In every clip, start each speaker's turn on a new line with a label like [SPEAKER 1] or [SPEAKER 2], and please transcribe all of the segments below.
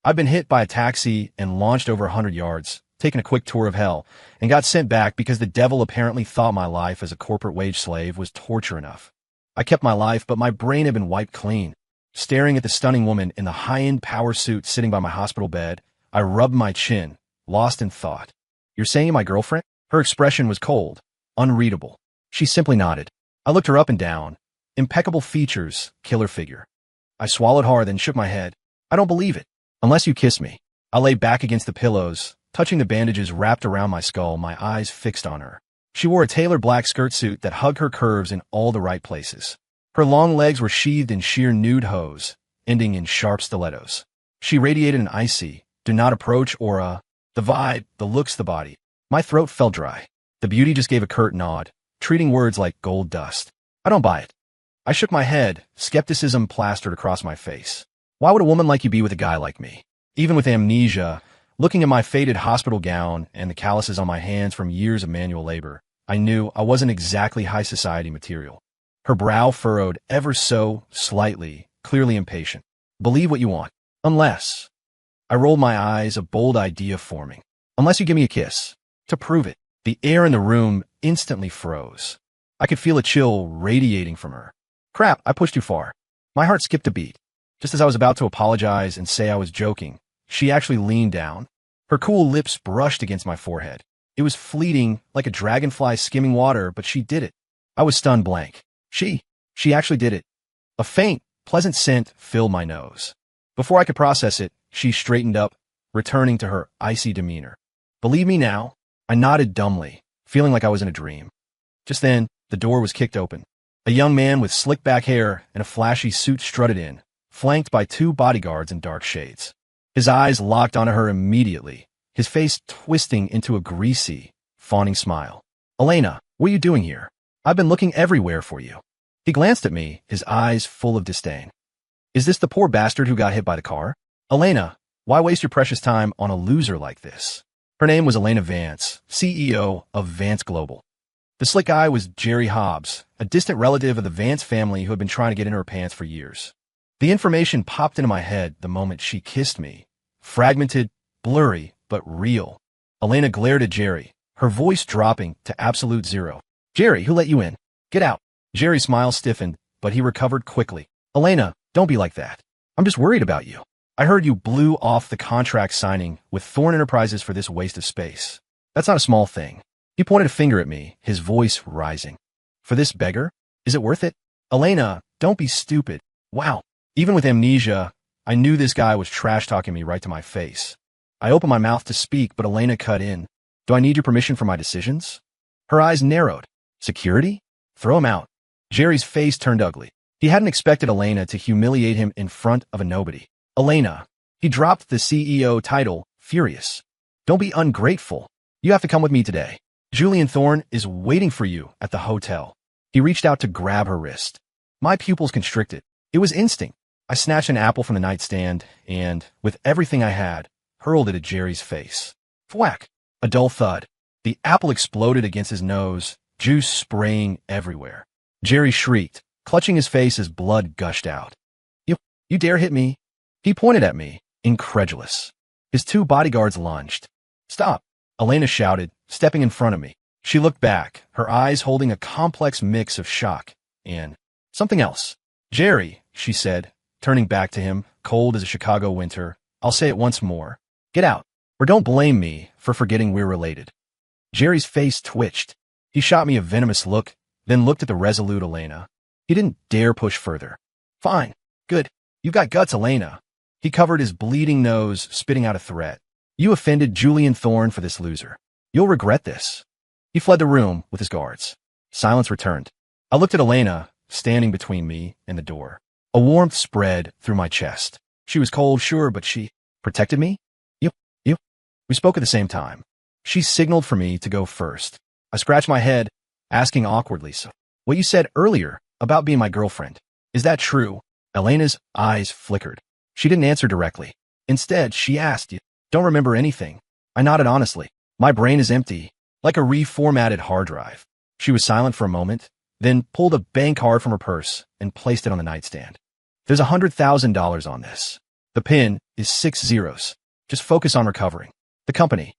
[SPEAKER 1] I'd been hit by a taxi and launched over 100 yards, taken a quick tour of hell, and got sent back because the devil apparently thought my life as a corporate wage slave was torture enough. I kept my life, but my brain had been wiped clean. Staring at the stunning woman in the high-end power suit sitting by my hospital bed, I rubbed my chin, lost in thought. "You're saying my girlfriend?" Her expression was cold, unreadable. She simply nodded. I looked her up and down. Impeccable features, killer figure. I swallowed hard, then shook my head. "I don't believe it. Unless you kiss me." I lay back against the pillows, touching the bandages wrapped around my skull, my eyes fixed on her. She wore a tailored black skirt suit that hugged her curves in all the right places. Her long legs were sheathed in sheer nude hose, ending in sharp stilettos. She radiated an icy, do not approach aura. The vibe, the looks, the body. My throat felt dry. The beauty just gave a curt nod, treating words like gold dust. "I don't buy it." I shook my head, skepticism plastered across my face. Why would a woman like you be with a guy like me? Even with amnesia, looking at my faded hospital gown and the calluses on my hands from years of manual labor, I knew I wasn't exactly high society material. Her brow furrowed ever so slightly, clearly impatient. "Believe what you want. Unless..." I rolled my eyes, a bold idea forming. "Unless you give me a kiss. To prove it." The air in the room instantly froze. I could feel a chill radiating from her. Crap, I pushed too far. My heart skipped a beat. Just as I was about to apologize and say I was joking, she actually leaned down. Her cool lips brushed against my forehead. It was fleeting, like a dragonfly skimming water, but she did it. I was stunned blank. She actually did it. A faint, pleasant scent filled my nose. Before I could process it, she straightened up, returning to her icy demeanor. "Believe me now?" I nodded dumbly, feeling like I was in a dream. Just then, the door was kicked open. A young man with slick back hair and a flashy suit strutted in, flanked by two bodyguards in dark shades. His eyes locked onto her immediately, his face twisting into a greasy, fawning smile. "Elena, what are you doing here? I've been looking everywhere for you." He glanced at me, his eyes full of disdain. "Is this the poor bastard who got hit by the car? Elena, why waste your precious time on a loser like this?" Her name was Elena Vance, CEO of Vance Global. The slick guy was Jerry Hobbs, a distant relative of the Vance family who had been trying to get into her pants for years. The information popped into my head the moment she kissed me. Fragmented, blurry, but real. Elena glared at Jerry, her voice dropping to absolute zero. "Jerry, who let you in? Get out." Jerry's smile stiffened, but he recovered quickly. "Elena, don't be like that. I'm just worried about you. I heard you blew off the contract signing with Thorn Enterprises for this waste of space. That's not a small thing." He pointed a finger at me, his voice rising. "For this beggar? Is it worth it?" "Elena, don't be stupid." Wow. Even with amnesia, I knew this guy was trash-talking me right to my face. I opened my mouth to speak, but Elena cut in. "Do I need your permission for my decisions?" Her eyes narrowed. "Security? Throw him out." Jerry's face turned ugly. He hadn't expected Elena to humiliate him in front of a nobody. "Elena." He dropped the CEO title, furious. "Don't be ungrateful. You have to come with me today. Julian Thorne is waiting for you at the hotel." He reached out to grab her wrist. My pupils constricted. It was instinct. I snatched an apple from the nightstand and, with everything I had, hurled it at Jerry's face. Thwack! A dull thud. The apple exploded against his nose, juice spraying everywhere. Jerry shrieked, clutching his face as blood gushed out. You dare hit me?" He pointed at me, incredulous. His two bodyguards lunged. "Stop," Elena shouted, stepping in front of me. She looked back, her eyes holding a complex mix of shock and something else. "Jerry," she said, turning back to him, cold as a Chicago winter, "I'll say it once more. Get out, or don't blame me for forgetting we're related." Jerry's face twitched. He shot me a venomous look, then looked at the resolute Elena. He didn't dare push further. "Fine. Good. You've got guts, Elena." He covered his bleeding nose, spitting out a threat. "You offended Julian Thorne for this loser. You'll regret this." He fled the room with his guards. Silence returned. I looked at Elena, standing between me and the door. A warmth spread through my chest. She was cold, sure, but she protected me? You. We spoke at the same time. She signaled for me to go first. I scratched my head, asking awkwardly, "So, what you said earlier about being my girlfriend, is that true?" Elena's eyes flickered. She didn't answer directly. Instead, she asked, "You don't remember anything?" I nodded honestly. "My brain is empty, like a reformatted hard drive." She was silent for a moment, then pulled a bank card from her purse and placed it on the nightstand. "There's $100,000 on this." The pin, is 6 zeros. Just focus on recovering. The company.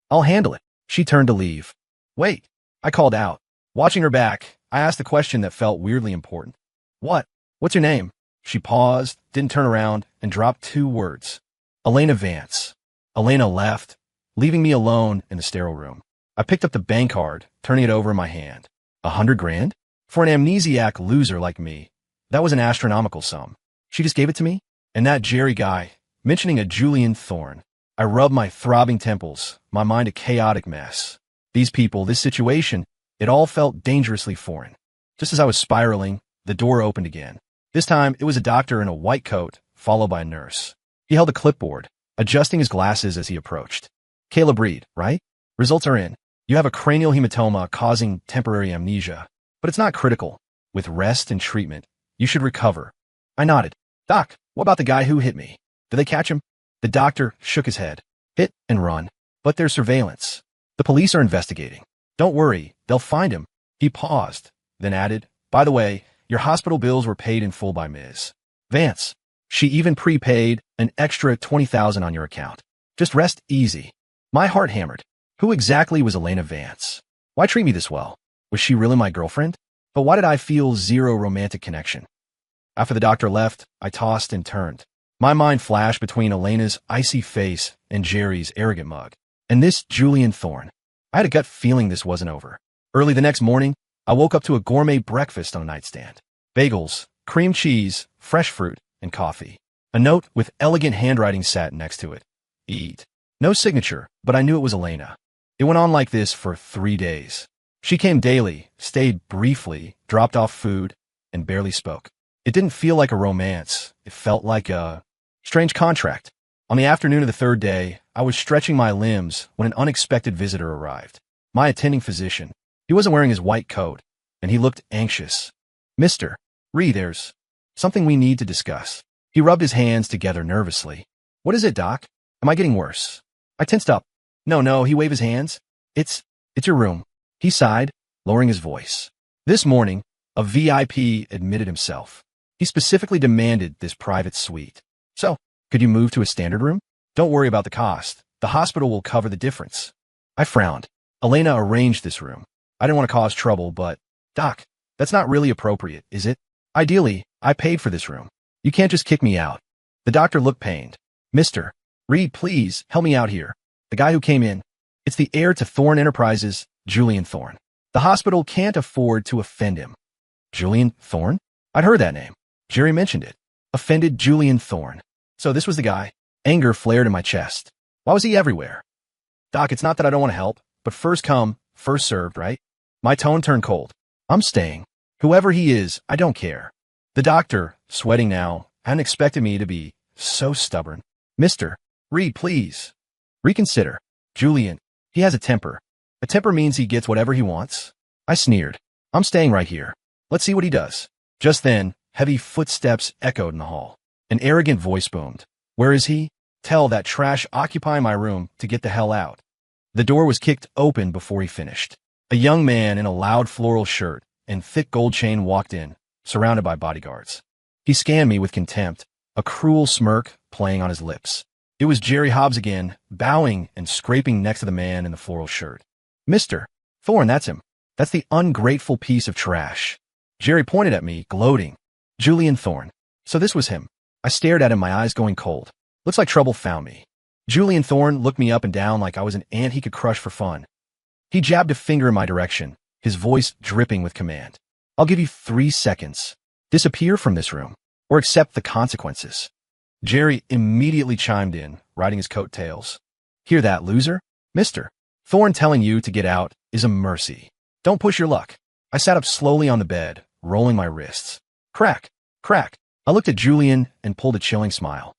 [SPEAKER 1] I'll handle it. She turned to leave. Wait, I called out. Watching her back, I asked the question that felt weirdly important. What? What's your name? She paused, didn't turn around, and dropped 2 words. Elena Vance. Elena left, leaving me alone in the sterile room. I picked up the bank card, turning it over in my hand. 100 grand? For an amnesiac loser like me, that was an astronomical sum. She just gave it to me? And that Jerry guy, mentioning a Julian Thorne. I rubbed my throbbing temples, my mind a chaotic mess. These people, this situation, it all felt dangerously foreign. Just as I was spiraling, the door opened again. This time, it was a doctor in a white coat, followed by a nurse. He held a clipboard, adjusting his glasses as he approached. Caleb Reed, right? Results are in. You have a cranial hematoma causing temporary amnesia, but it's not critical. With rest and treatment, you should recover. I nodded. Doc, what about the guy who hit me? Did they catch him? The doctor shook his head. Hit and run. But there's surveillance. The police are investigating. Don't worry, they'll find him. He paused, then added, by the way, your hospital bills were paid in full by Ms. Vance. She even prepaid an extra $20,000 on your account. Just rest easy. My heart hammered. Who exactly was Elena Vance? Why treat me this well? Was she really my girlfriend? But why did I feel zero romantic connection? After the doctor left, I tossed and turned. My mind flashed between Elena's icy face and Jerry's arrogant mug. And this Julian Thorne. I had a gut feeling this wasn't over. Early the next morning, I woke up to a gourmet breakfast on a nightstand. Bagels, cream cheese, fresh fruit, and coffee. A note with elegant handwriting sat next to it. Eat. No signature, but I knew it was Elena. It went on like this for 3 days. She came daily, stayed briefly, dropped off food, and barely spoke. It didn't feel like a romance. It felt like a strange contract. On the afternoon of the 3rd day, I was stretching my limbs when an unexpected visitor arrived. My attending physician. He wasn't wearing his white coat, and he looked anxious. Mr. Reed, there's something we need to discuss. He rubbed his hands together nervously. What is it, Doc? Am I getting worse? I tensed up. No, he waved his hands. It's your room. He sighed, lowering his voice. This morning, a VIP admitted himself. He specifically demanded this private suite. So, could you move to a standard room? Don't worry about the cost. The hospital will cover the difference. I frowned. Elena arranged this room. I didn't want to cause trouble, but, Doc, that's not really appropriate, is it? Ideally, I paid for this room. You can't just kick me out. The doctor looked pained. Mr. Reed, please, help me out here. The guy who came in. It's the heir to Thorne Enterprises, Julian Thorne. The hospital can't afford to offend him. Julian Thorne? I'd heard that name. Jerry mentioned it. Offended Julian Thorne. So this was the guy. Anger flared in my chest. Why was he everywhere? Doc, it's not that I don't want to help, but first come, first served, right? My tone turned cold. I'm staying. Whoever he is, I don't care. The doctor, sweating now, hadn't expected me to be so stubborn. Mr. Reed, please. Reconsider. Julian, he has a temper. A temper means he gets whatever he wants. I sneered. I'm staying right here. Let's see what he does. Just then, heavy footsteps echoed in the hall. An arrogant voice boomed. Where is he? Tell that trash occupying my room to get the hell out. The door was kicked open before he finished. A young man in a loud floral shirt and thick gold chain walked in, surrounded by bodyguards. He scanned me with contempt, a cruel smirk playing on his lips. It was Jerry Hobbs again, bowing and scraping next to the man in the floral shirt. Mr. Thorne, that's him. That's the ungrateful piece of trash. Jerry pointed at me, gloating. Julian Thorne. So this was him. I stared at him, my eyes going cold. Looks like trouble found me. Julian Thorne looked me up and down like I was an ant he could crush for fun. He jabbed a finger in my direction, his voice dripping with command. I'll give you 3 seconds. Disappear from this room, or accept the consequences. Jerry immediately chimed in, riding his coattails. Hear that, loser? Mr. Thorne telling you to get out is a mercy. Don't push your luck. I sat up slowly on the bed, rolling my wrists. Crack, crack. I looked at Julian and pulled a chilling smile.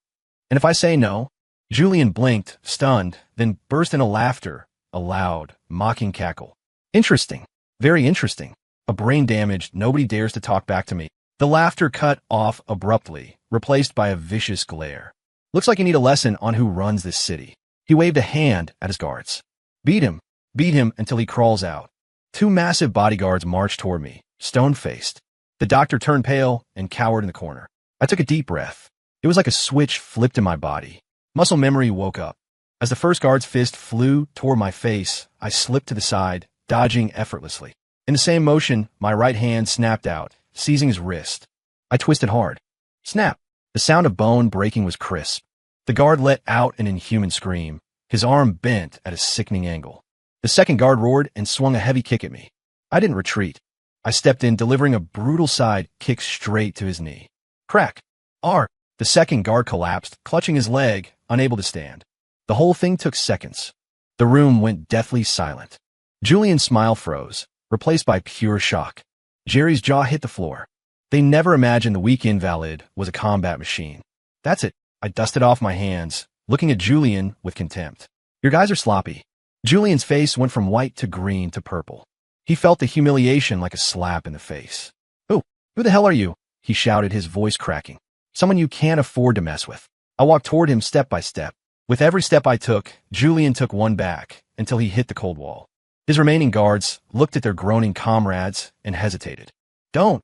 [SPEAKER 1] And if I say no? Julian blinked, stunned, then burst into laughter, a loud, mocking cackle. Interesting. Very interesting. A brain-damaged, nobody dares to talk back to me. The laughter cut off abruptly, replaced by a vicious glare. Looks like you need a lesson on who runs this city. He waved a hand at his guards. Beat him until he crawls out. 2 massive bodyguards marched toward me, stone-faced. The doctor turned pale and cowered in the corner. I took a deep breath. It was like a switch flipped in my body. Muscle memory woke up. As the first guard's fist flew toward my face, I slipped to the side, dodging effortlessly. In the same motion, my right hand snapped out, seizing his wrist. I twisted hard. Snap! The sound of bone breaking was crisp. The guard let out an inhuman scream. His arm bent at a sickening angle. The second guard roared and swung a heavy kick at me. I didn't retreat. I stepped in, delivering a brutal side kick straight to his knee. Crack! R! The second guard collapsed, clutching his leg, unable to stand. The whole thing took seconds. The room went deathly silent. Julian's smile froze, replaced by pure shock. Jerry's jaw hit the floor. They never imagined the weak invalid was a combat machine. That's it. I dusted off my hands, looking at Julian with contempt. Your guys are sloppy. Julian's face went from white to green to purple. He felt the humiliation like a slap in the face. Who the hell are you? He shouted, his voice cracking. Someone you can't afford to mess with. I walked toward him step by step. With every step I took, Julian took one back until he hit the cold wall. His remaining guards looked at their groaning comrades and hesitated. Don't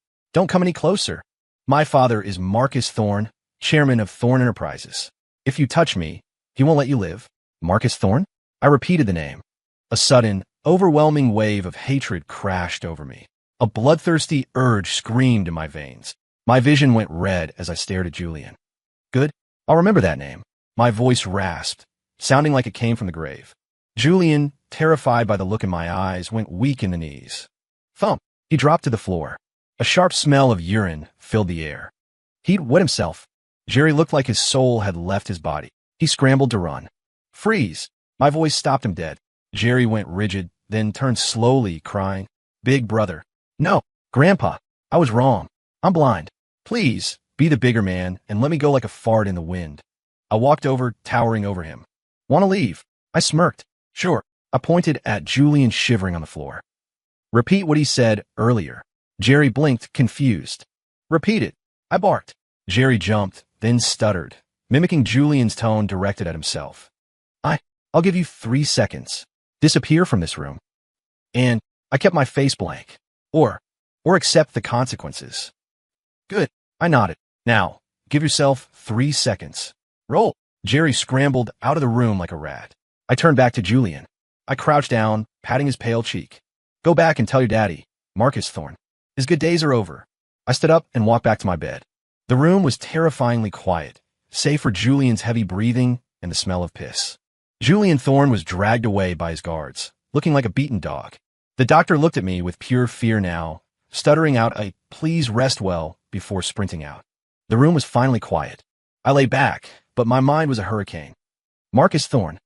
[SPEAKER 1] come any closer. My father is Marcus Thorne, chairman of Thorne Enterprises. If you touch me, he won't let you live. Marcus Thorne? I repeated the name. A sudden, overwhelming wave of hatred crashed over me. A bloodthirsty urge screamed in my veins. My vision went red as I stared at Julian. Good. I'll remember that name. My voice rasped, sounding like it came from the grave. Julian, terrified by the look in my eyes, went weak in the knees. Thump! He dropped to the floor. A sharp smell of urine filled the air. He'd wet himself. Jerry looked like his soul had left his body. He scrambled to run. Freeze! My voice stopped him dead. Jerry went rigid, then turned slowly, crying, Big brother. No, Grandpa, I was wrong. I'm blind. Please, be the bigger man and let me go like a fart in the wind. I walked over, towering over him. Want to leave? I smirked. Sure. I pointed at Julian shivering on the floor. Repeat what he said earlier. Jerry blinked, confused. Repeat it. I barked. Jerry jumped, then stuttered, mimicking Julian's tone directed at himself. I'll give you 3 seconds. Disappear from this room. And I kept my face blank. Or accept the consequences. Good. I nodded. Now, give yourself 3 seconds. Roll. Jerry scrambled out of the room like a rat. I turned back to Julian. I crouched down, patting his pale cheek. Go back and tell your daddy, Marcus Thorne. His good days are over. I stood up and walked back to my bed. The room was terrifyingly quiet, save for Julian's heavy breathing and the smell of piss. Julian Thorne was dragged away by his guards, looking like a beaten dog. The doctor looked at me with pure fear now, stuttering out a please rest well before sprinting out. The room was finally quiet. I lay back, but my mind was a hurricane. Marcus Thorne.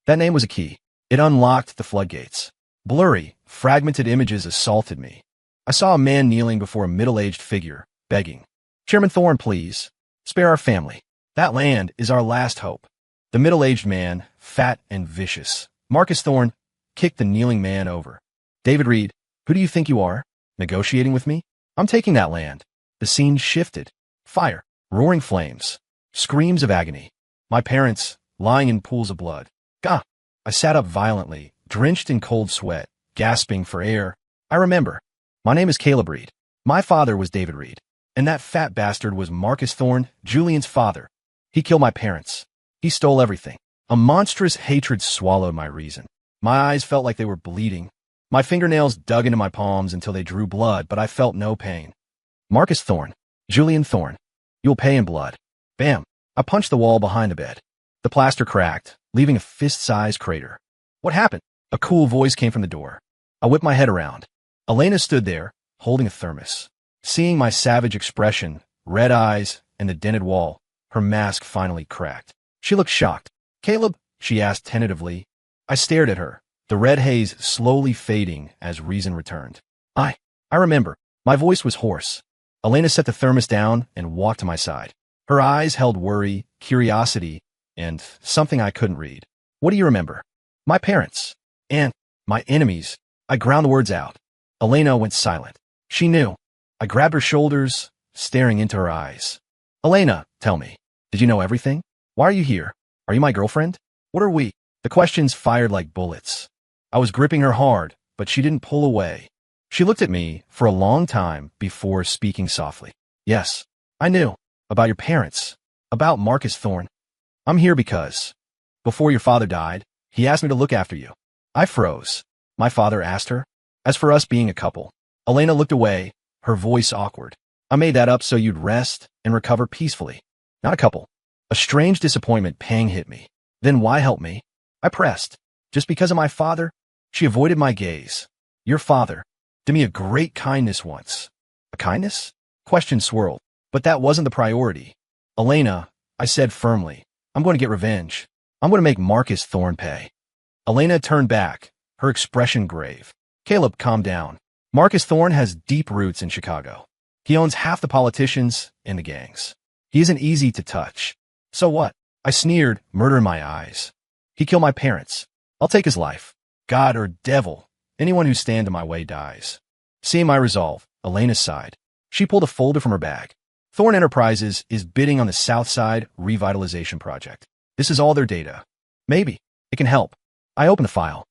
[SPEAKER 1] That name was a key. It unlocked the floodgates. Blurry, fragmented images assaulted me. I saw a man kneeling before a middle-aged figure, begging. Chairman Thorne, please. Spare our family. That land is our last hope. The middle-aged man, fat and vicious, Marcus Thorne, kicked the kneeling man over. David Reed, who do you think you are? Negotiating with me? I'm taking that land. The scene shifted. Fire, roaring flames, screams of agony. My parents, lying in pools of blood. Gah! I sat up violently, drenched in cold sweat, gasping for air. I remember. My name is Caleb Reed. My father was David Reed. And that fat bastard was Marcus Thorne, Julian's father. He killed my parents. He stole everything. A monstrous hatred swallowed my reason. My eyes felt like they were bleeding. My fingernails dug into my palms until they drew blood, but I felt no pain. Marcus Thorne. Julian Thorne. You'll pay in blood. Bam. I punched the wall behind the bed. The plaster cracked, leaving a fist-sized crater. What happened? A cool voice came from the door. I whipped my head around. Elena stood there, holding a thermos. Seeing my savage expression, red eyes, and the dented wall, her mask finally cracked. She looked shocked. Caleb? She asked tentatively. I stared at her, the red haze slowly fading as reason returned. I remember. My voice was hoarse. Elena set the thermos down and walked to my side. Her eyes held worry, curiosity, and something I couldn't read. What do you remember? My parents. And my enemies. I ground the words out. Elena went silent. She knew. I grabbed her shoulders, staring into her eyes. Elena, tell me, did you know everything? Why are you here? Are you my girlfriend? What are we? The questions fired like bullets. I was gripping her hard, but she didn't pull away. She looked at me for a long time before speaking softly. Yes, I knew. About your parents. About Marcus Thorne. I'm here because, before your father died, he asked me to look after you. I froze. My father asked her. As for us being a couple, Elena looked away, her voice awkward. I made that up so you'd rest and recover peacefully. Not a couple. A strange disappointment pang hit me. Then why help me? I pressed. Just because of my father? She avoided my gaze. Your father did me a great kindness once. A kindness? Question swirled. But that wasn't the priority. Elena, I said firmly, I'm going to get revenge. I'm going to make Marcus Thorne pay. Elena turned back, her expression grave. Caleb, calm down. Marcus Thorne has deep roots in Chicago. He owns half the politicians and the gangs. He isn't easy to touch. So what? I sneered, murder in my eyes. He killed my parents. I'll take his life. God or devil, anyone who stands in my way dies. Seeing my resolve, Elena sighed. She pulled a folder from her bag. Thorne Enterprises is bidding on the South Side Revitalization Project. This is all their data. Maybe it can help. I opened the file.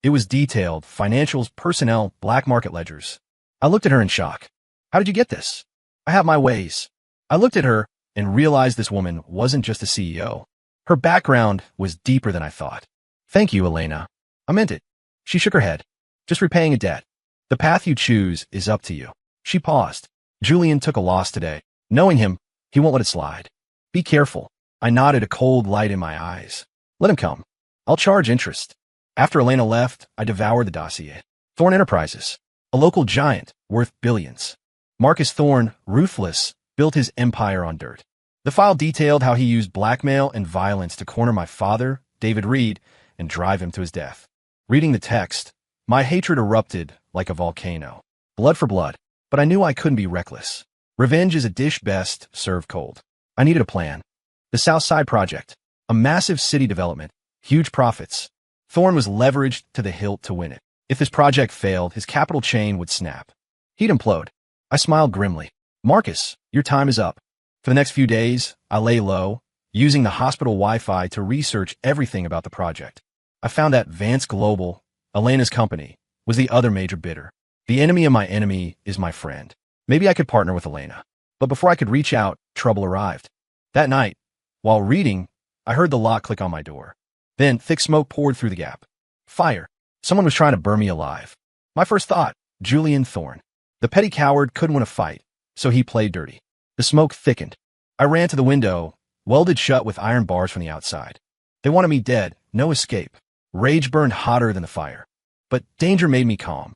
[SPEAKER 1] It was detailed, financials, personnel, black market ledgers. I looked at her in shock. How did you get this? I have my ways. I looked at her and realized this woman wasn't just a CEO. Her background was deeper than I thought. Thank you, Elena. I meant it. She shook her head. Just repaying a debt. The path you choose is up to you. She paused. Julian took a loss today. Knowing him, he won't let it slide. Be careful. I nodded, a cold light in my eyes. Let him come. I'll charge interest. After Elena left, I devoured the dossier. Thorne Enterprises, a local giant worth billions. Marcus Thorne, ruthless, built his empire on dirt. The file detailed how he used blackmail and violence to corner my father, David Reed, and drive him to his death. Reading the text, my hatred erupted like a volcano. Blood for blood, but I knew I couldn't be reckless. Revenge is a dish best served cold. I needed a plan. The South Side Project, a massive city development, huge profits. Thorne was leveraged to the hilt to win it. If this project failed, his capital chain would snap. He'd implode. I smiled grimly. Marcus, your time is up. For the next few days, I lay low, using the hospital Wi-Fi to research everything about the project. I found that Vance Global, Elena's company, was the other major bidder. The enemy of my enemy is my friend. Maybe I could partner with Elena. But before I could reach out, trouble arrived. That night, while reading, I heard the lock click on my door. Then thick smoke poured through the gap. Fire. Someone was trying to burn me alive. My first thought, Julian Thorne. The petty coward couldn't win a fight, so he played dirty. The smoke thickened. I ran to the window, welded shut with iron bars from the outside. They wanted me dead, no escape. Rage burned hotter than the fire. But danger made me calm.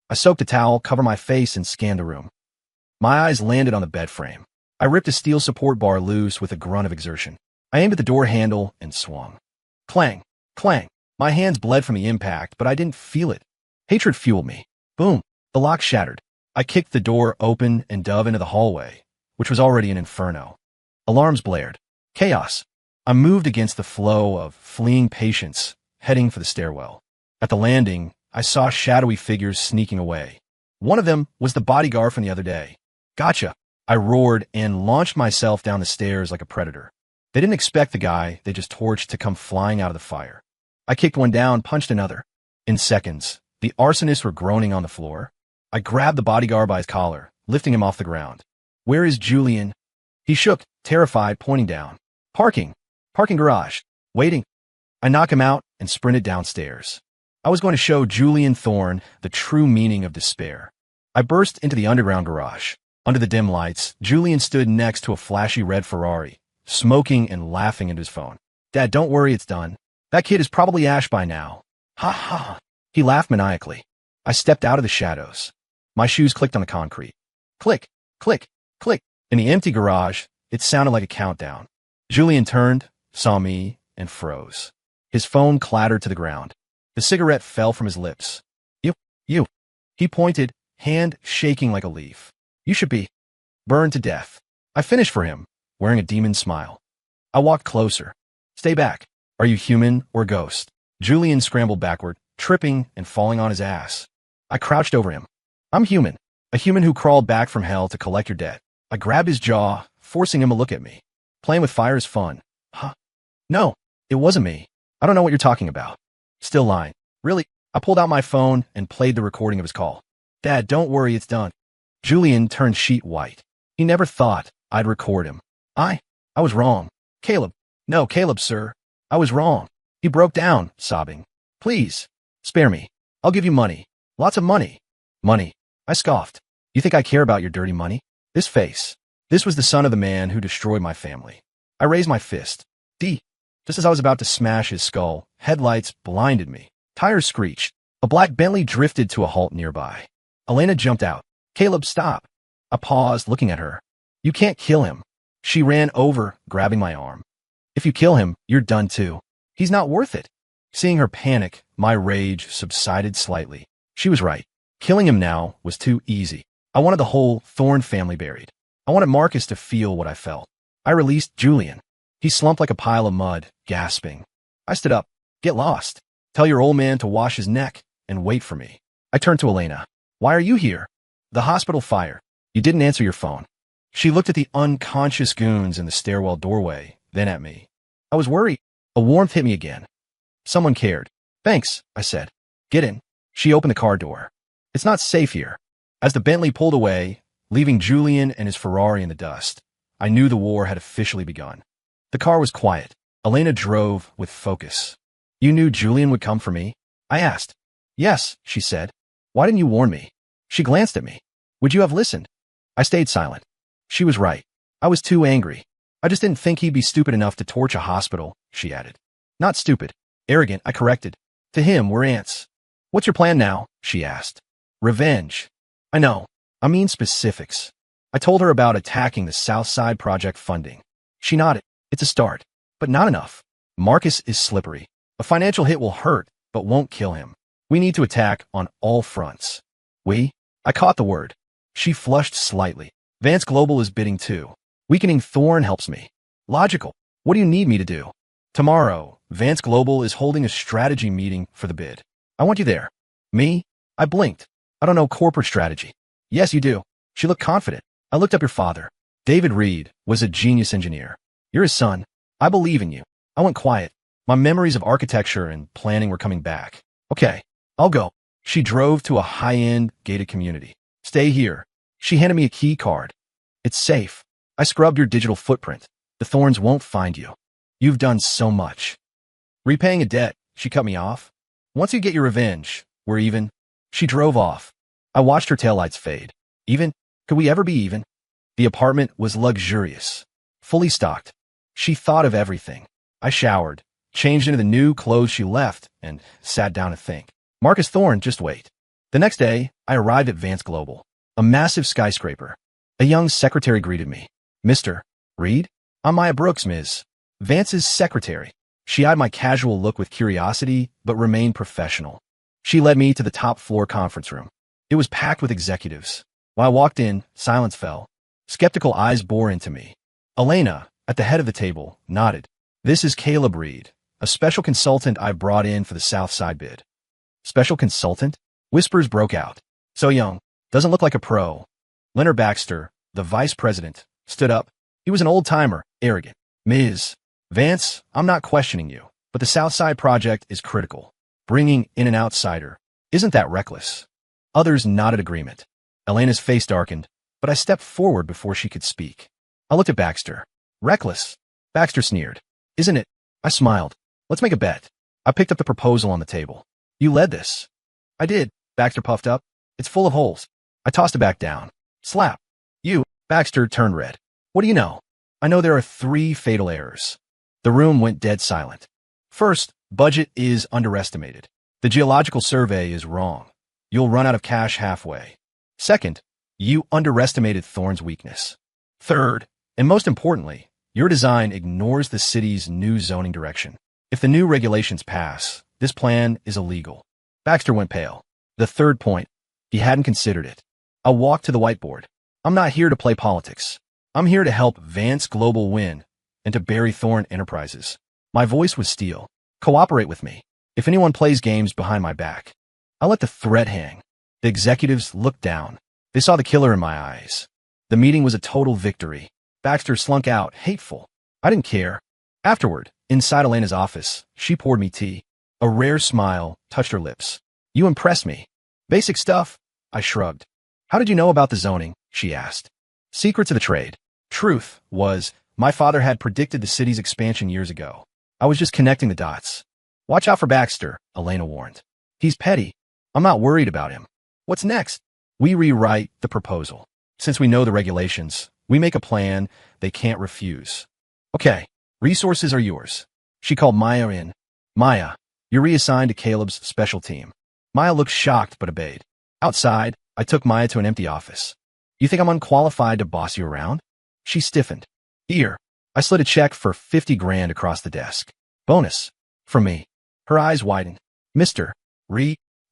[SPEAKER 1] I soaked a towel, covered my face, and scanned the room. My eyes landed on the bed frame. I ripped a steel support bar loose with a grunt of exertion. I aimed at the door handle and swung. Clang, clang. My hands bled from the impact, but I didn't feel it. Hatred fueled me. Boom. The lock shattered. I kicked the door open and dove into the hallway, which was already an inferno. Alarms blared. Chaos. I moved against the flow of fleeing patients, heading for the stairwell. At the landing, I saw shadowy figures sneaking away. One of them was the bodyguard from the other day. Gotcha. I roared and launched myself down the stairs like a predator. They didn't expect the guy they just torched to come flying out of the fire. I kicked one down, punched another. In seconds, the arsonists were groaning on the floor. I grabbed the bodyguard by his collar, lifting him off the ground. Where is Julian? He shook, terrified, pointing down. Parking garage. Waiting. I knocked him out and sprinted downstairs. I was going to show Julian Thorne the true meaning of despair. I burst into the underground garage. Under the dim lights, Julian stood next to a flashy red Ferrari, smoking and laughing into his phone. Dad, don't worry, it's done. That kid is probably Ash by now. Ha ha. He laughed maniacally. I stepped out of the shadows. My shoes clicked on the concrete. Click, click, click. In the empty garage, it sounded like a countdown. Julian turned, saw me, and froze. His phone clattered to the ground. The cigarette fell from his lips. You. He pointed, hand shaking like a leaf. You should be burned to death. I finished for him, wearing a demon smile. I walked closer. Stay back. Are you human or ghost? Julian scrambled backward, tripping and falling on his ass. I crouched over him. I'm human. A human who crawled back from hell to collect your debt. I grabbed his jaw, forcing him to look at me. Playing with fire is fun. Huh? No, it wasn't me. I don't know what you're talking about. Still lying. Really? I pulled out my phone and played the recording of his call. Dad, don't worry, it's done. Julian turned sheet white. He never thought I'd record him. I was wrong. Caleb, No, Caleb, sir. I was wrong. He broke down, sobbing. Please, spare me. I'll give you money. Lots of money. Money. I scoffed. You think I care about your dirty money? This face. This was the son of the man who destroyed my family. I raised my fist. D. Just as I was about to smash his skull, headlights blinded me. Tires screeched. A black Bentley drifted to a halt nearby. Elena jumped out. Caleb, stop. I paused, looking at her. You can't kill him. She ran over, grabbing my arm. If you kill him, you're done too. He's not worth it. Seeing her panic, my rage subsided slightly. She was right. Killing him now was too easy. I wanted the whole Thorne family buried. I wanted Marcus to feel what I felt. I released Julian. He slumped like a pile of mud, gasping. I stood up. Get lost. Tell your old man to wash his neck and wait for me. I turned to Elena. Why are you here? The hospital fire. You didn't answer your phone. She looked at the unconscious goons in the stairwell doorway, then at me. I was worried. A warmth hit me again. Someone cared. Thanks, I said. Get in. She opened the car door. It's not safe here. As the Bentley pulled away, leaving Julian and his Ferrari in the dust, I knew the war had officially begun. The car was quiet. Elena drove with focus. You knew Julian would come for me? I asked. Yes, she said. Why didn't you warn me? She glanced at me. Would you have listened? I stayed silent. She was right. I was too angry. I just didn't think he'd be stupid enough to torch a hospital, she added. Not stupid. Arrogant, I corrected. To him, we're ants. What's your plan now? She asked. Revenge. I know. I mean specifics. I told her about attacking the South Side Project funding. She nodded. It's a start, but not enough. Marcus is slippery. A financial hit will hurt, but won't kill him. We need to attack on all fronts. We? I caught the word. She flushed slightly. Vance Global is bidding too. Weakening Thorne helps me. Logical. What do you need me to do? Tomorrow, Vance Global is holding a strategy meeting for the bid. I want you there. Me? I blinked. I don't know corporate strategy. Yes, you do. She looked confident. I looked up your father. David Reed was a genius engineer. You're his son. I believe in you. I went quiet. My memories of architecture and planning were coming back. Okay, I'll go. She drove to a high-end gated community. Stay here. She handed me a key card. It's safe. I scrubbed your digital footprint. The Thorns won't find you. You've done so much. Repaying a debt, she cut me off. Once you get your revenge, we're even. She drove off. I watched her taillights fade. Even? Could we ever be even? The apartment was luxurious. Fully stocked. She thought of everything. I showered, changed into the new clothes she left, and sat down to think. Marcus Thorne, just wait. The next day, I arrived at Vance Global, a massive skyscraper. A young secretary greeted me. Mr. Reed? I'm Maya Brooks, Ms. Vance's secretary. She eyed my casual look with curiosity, but remained professional. She led me to the top floor conference room. It was packed with executives. When I walked in, silence fell. Skeptical eyes bore into me. Elena, at the head of the table, nodded. This is Caleb Reed, a special consultant I brought in for the South Side bid. Special consultant? Whispers broke out. So young. Doesn't look like a pro. Leonard Baxter, the vice president, stood up. He was an old-timer, arrogant. Ms. Vance, I'm not questioning you, but the South Side project is critical. Bringing in an outsider. Isn't that reckless? Others nodded agreement. Elena's face darkened, but I stepped forward before she could speak. I looked at Baxter. Reckless. Baxter sneered. Isn't it? I smiled. Let's make a bet. I picked up the proposal on the table. You led this. I did. Baxter puffed up. It's full of holes. I tossed it back down. Slap. You. Baxter turned red. What do you know? I know there are 3 fatal errors. The room went dead silent. First, budget is underestimated. The geological survey is wrong. You'll run out of cash halfway. Second, you underestimated Thorne's weakness. Third, and most importantly, your design ignores the city's new zoning direction. If the new regulations pass, this plan is illegal. Baxter went pale. The third point, he hadn't considered it. I walked to the whiteboard. I'm not here to play politics. I'm here to help Vance Global win and to bury Thorne Enterprises. My voice was steel. Cooperate with me. If anyone plays games behind my back, I let the threat hang. The executives looked down. They saw the killer in my eyes. The meeting was a total victory. Baxter slunk out, hateful. I didn't care. Afterward, inside Elena's office, she poured me tea. A rare smile touched her lips. You impress me. Basic stuff? I shrugged. How did you know about the zoning? She asked. Secrets of the trade. Truth was, My father had predicted the city's expansion years ago. I was just connecting the dots. Watch out for Baxter, Elena warned. He's petty. I'm not worried about him. What's next? We rewrite the proposal. Since we know the regulations, we make a plan they can't refuse. Okay, resources are yours. She called Maya in. Maya, you're reassigned to Caleb's special team. Maya looked shocked but obeyed. Outside, I took Maya to an empty office. You think I'm unqualified to boss you around? She stiffened. Here. I slid a check for 50 grand across the desk. Bonus. From me. Her eyes widened. Mr.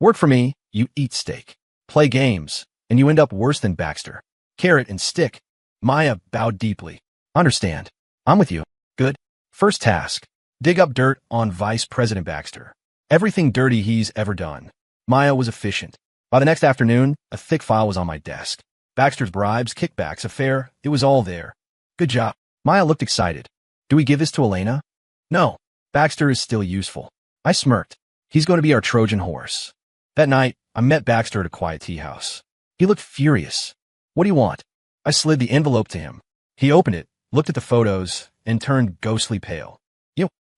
[SPEAKER 1] Work for me, you eat steak. Play games, and you end up worse than Baxter. Carrot and stick. Maya bowed deeply. Understand. I'm with you. Good. First task. Dig up dirt on Vice President Baxter. Everything dirty he's ever done. Maya was efficient. By the next afternoon, a thick file was on my desk. Baxter's bribes, kickbacks, affair, it was all there. Good job. Maya looked excited. Do we give this to Elena? No. Baxter is still useful. I smirked. He's going to be our Trojan horse. That night, I met Baxter at a quiet tea house. He looked furious. What do you want? I slid the envelope to him. He opened it, looked at the photos, and turned ghostly pale.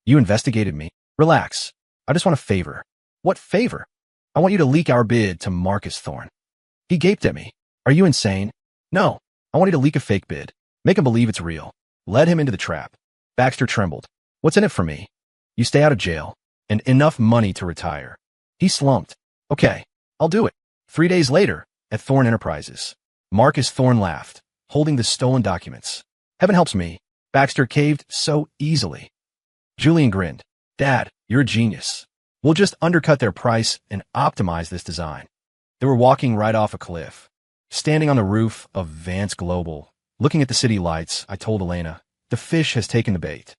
[SPEAKER 1] You investigated me. Relax. I just want a favor. What favor? I want you to leak our bid to Marcus Thorne. He gaped at me. Are you insane? No. I want you to leak a fake bid. Make him believe it's real. Lead him into the trap. Baxter trembled. What's in it for me? You stay out of jail. And enough money to retire. He slumped. Okay, I'll do it. 3 days later, at Thorne Enterprises. Marcus Thorne laughed, holding the stolen documents. Heaven helps me. Baxter caved so easily. Julian grinned. Dad, you're a genius. We'll just undercut their price and optimize this design. They were walking right off a cliff. Standing on the roof of Vance Global, looking at the city lights, I told Elena, the fish has taken the bait.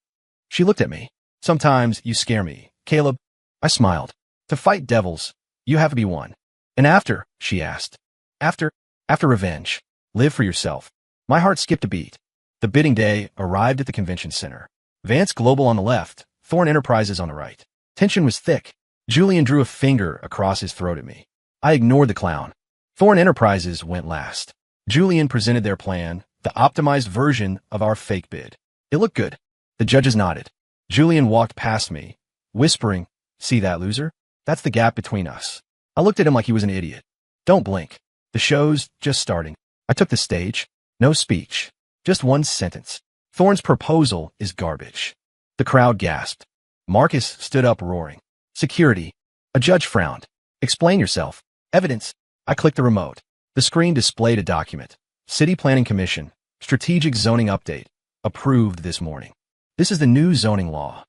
[SPEAKER 1] She looked at me. Sometimes you scare me, Caleb. I smiled. To fight devils, you have to be one. And after, she asked. After revenge. Live for yourself. My heart skipped a beat. The bidding day arrived at the convention center. Vance Global on the left, Thorne Enterprises on the right. Tension was thick. Julian drew a finger across his throat at me. I ignored the clown. Thorne Enterprises went last. Julian presented their plan, the optimized version of our fake bid. It looked good. The judges nodded. Julian walked past me, whispering, See that, loser? That's the gap between us. I looked at him like he was an idiot. Don't blink. The show's just starting. I took the stage. No speech. Just one sentence. Thorne's proposal is garbage. The crowd gasped. Marcus stood up roaring. Security. A judge frowned. Explain yourself. Evidence. I clicked the remote. The screen displayed a document. City Planning Commission. Strategic Zoning Update. Approved this morning. This is the new zoning law.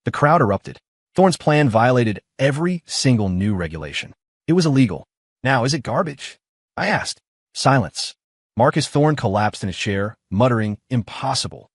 [SPEAKER 1] The crowd erupted. Thorne's plan violated every single new regulation. It was illegal. Now, is it garbage? I asked. Silence. Marcus Thorne collapsed in his chair, muttering, Impossible.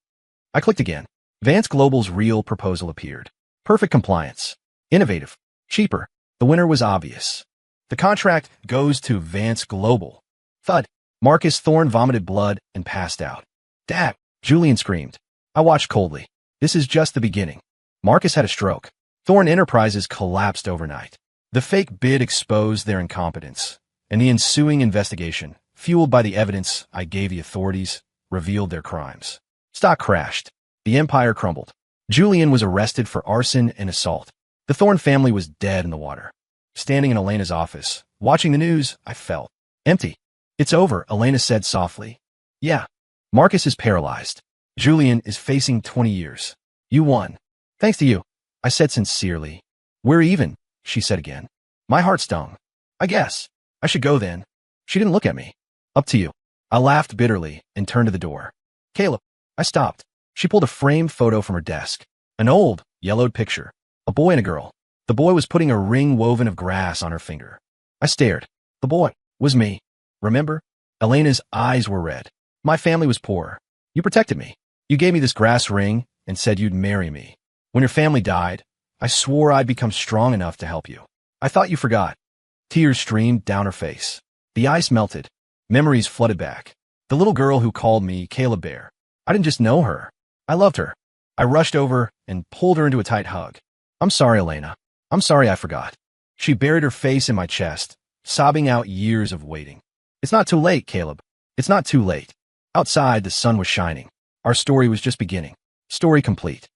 [SPEAKER 1] I clicked again. Vance Global's real proposal appeared. Perfect compliance. Innovative. Cheaper. The winner was obvious. The contract goes to Vance Global. Thud. Marcus Thorne vomited blood and passed out. Dad! Julian screamed. I watched coldly. This is just the beginning. Marcus had a stroke. Thorne Enterprises collapsed overnight. The fake bid exposed their incompetence, and the ensuing investigation, fueled by the evidence I gave the authorities, revealed their crimes. Stock crashed. The empire crumbled. Julian was arrested for arson and assault. The Thorne family was dead in the water. Standing in Elena's office, watching the news, I felt empty. It's over, Elena said softly. Yeah. Marcus is paralyzed. Julian is facing 20 years. You won. Thanks to you, I said sincerely. We're even, she said again. My heart stung. I guess. I should go then. She didn't look at me. Up to you. I laughed bitterly and turned to the door. Caleb. I stopped. She pulled a framed photo from her desk. An old, yellowed picture. A boy and a girl. The boy was putting a ring woven of grass on her finger. I stared. The boy was me. Remember? Elena's eyes were red. My family was poor. You protected me. You gave me this grass ring and said you'd marry me. When your family died, I swore I'd become strong enough to help you. I thought you forgot. Tears streamed down her face. The ice melted. Memories flooded back. The little girl who called me Caleb Bear. I didn't just know her. I loved her. I rushed over and pulled her into a tight hug. I'm sorry, Elena. I'm sorry I forgot. She buried her face in my chest, sobbing out years of waiting. It's not too late, Caleb. It's not too late. Outside, the sun was shining. Our story was just beginning. Story complete.